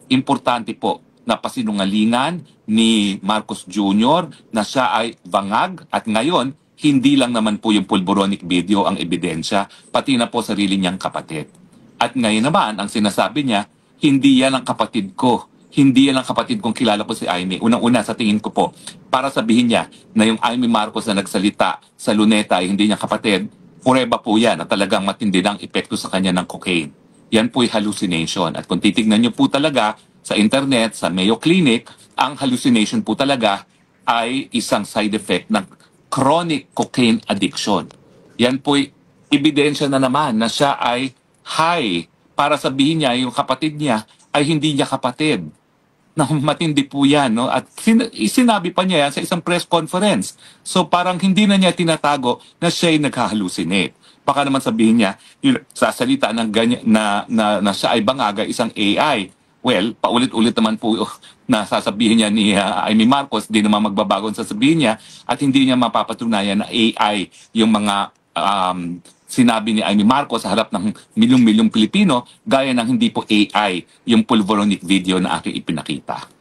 importante po na pasinungalingan ni Marcos Jr. na siya ay bangag at ngayon, hindi lang naman po yung pulboronic video ang ebidensya, pati na po sarili niyang kapatid. At ngayon naman, ang sinasabi niya, hindi yan ang kapatid ko. Hindi yan ang kapatid kong kilala ko si Amy. Unang-una sa tingin ko po, para sabihin niya na yung Amy Marcos na nagsalita sa Luneta ay hindi niya kapatid, pureba po yan na talagang matindi ng epekto sa kanya ng cocaine. Yan po'y hallucination. At kung titignan niyo po talaga sa internet, sa Mayo Clinic, ang hallucination po talaga ay isang side effect ng chronic cocaine addiction. Yan po'y ebidensya na naman na siya ay high para sabihin niya yung kapatid niya ay hindi niya kapatid. Na matindi po yan, no? At sinabi pa niya yan sa isang press conference. So parang hindi na niya tinatago na siya'y naghahallucinate. Baka naman sabihin niya, sasalita ng ganyan, na siya ay bangaga isang AI. Well, paulit-ulit naman po na sasabihin niya ni Amy Marcos, di naman magbabago ang sasabihin niya at hindi niya mapapatunayan na AI yung mga sinabi ni Amy Marcos sa harap ng milyong-milyong Pilipino gaya ng hindi po AI yung pulvoronic video na aking ipinakita.